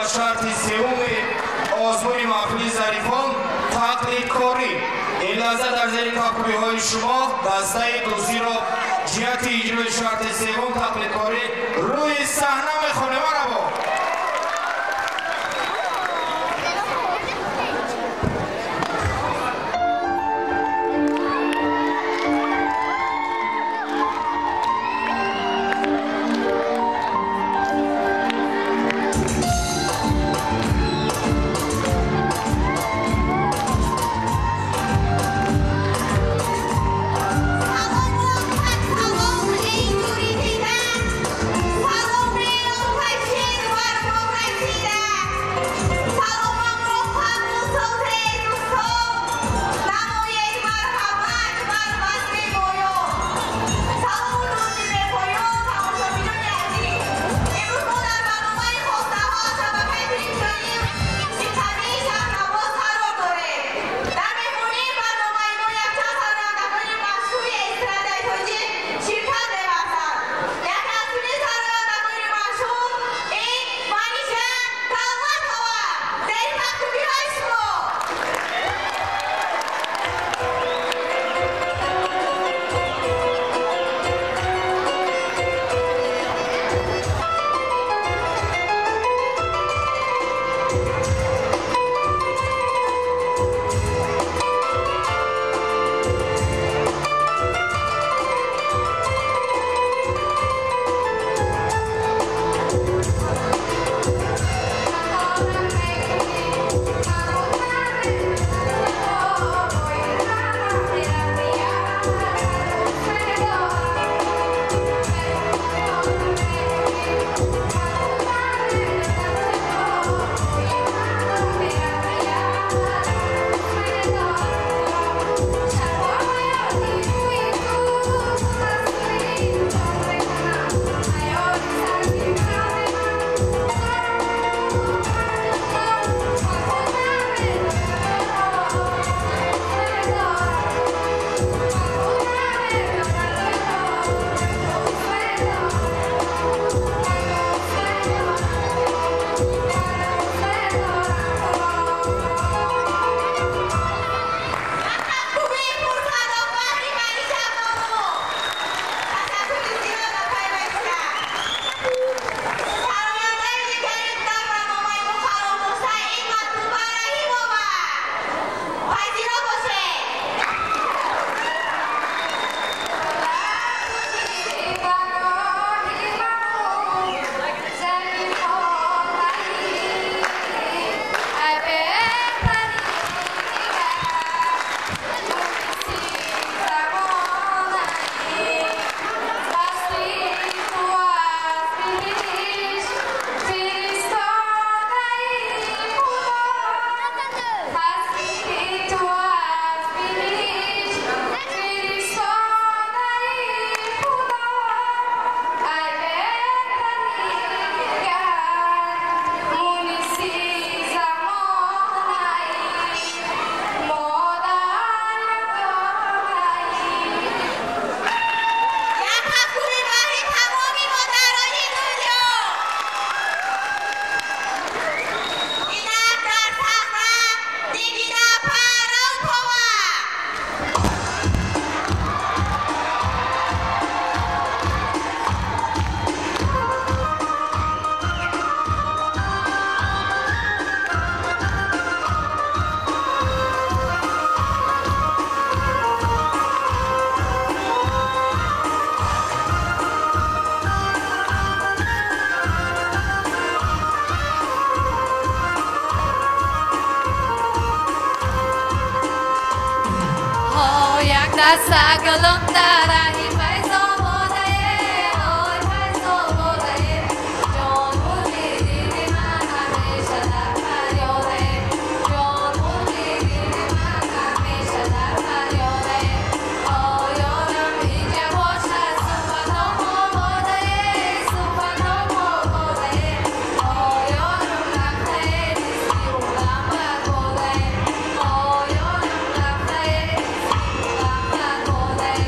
شرط سوم آزمون محفلی ظریفان تقلیدکاری. این لحظه در زیر تقویه های شما دسته دوستی را جهت اجرای شرط سوم تقلیدکاری روی صحنه میخونه. مرحبا. Rasa gelondara himai sobodaye, oi mai sobodaye. John Woody di mana mesha dar kariore, John Woody di mana mesha dar kariore. Oi oram inja bosha supano bodaye, supano bodaye. Oi oram lakhe disulamba bodaye, oi oram lakhe disulamba bodaye.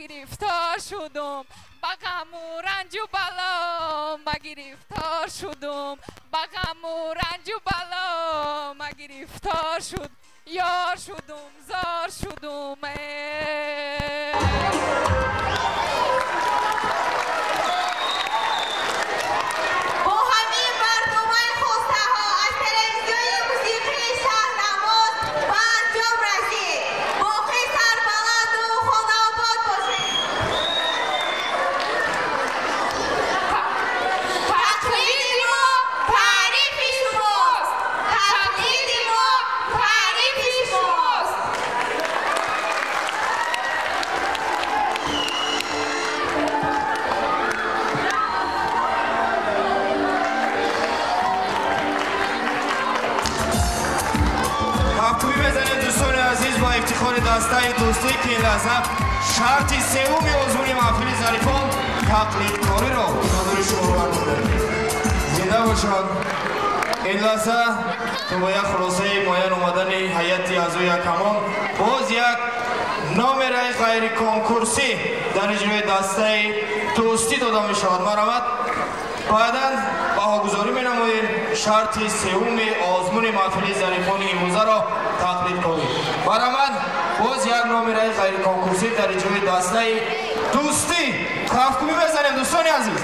گرفتار شدم با غم و رنج و بلا ما گرفتار شدم با غم و رنج و بلا ما گرفتار شد یار شدم زار شدم دستای دوستی که این لحظه شرط سوم عضوی محفل ظریفان تقلید کاری را حضور شما برمی‌داریم. زنده باشد این لحظه تو با یک خلاصه معین اومدن هیئت اعضای کمان باز یک نامره غیر کنکورسی در اجرای دسته دوستی داده می شود. مرحمت. بعدا بهاگذاری می نماییم شرط سوم آزمون محفل ظریفان امروزه را تقلید کنید. مرحمت. باز یک نامره غیر کنکورسی در اجرای دسته دوستی کفکوبی بزنیم دوستان عزیز.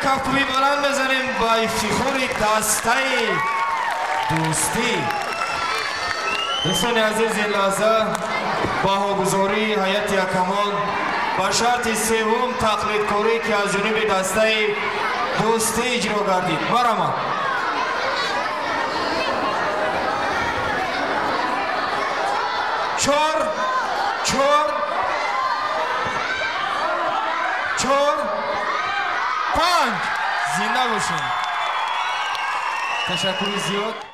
کفکوبی بلند بزنیم با افتخار دسته دوستی. دوستان عزیز این لحظه بهاگذاری هیئت کمان با شرط سوم تقلیدکاری که از جانب دسته دوستی اجرا گردید. مرحبا. چهار 5 زنده باشین. تشکر زیاد.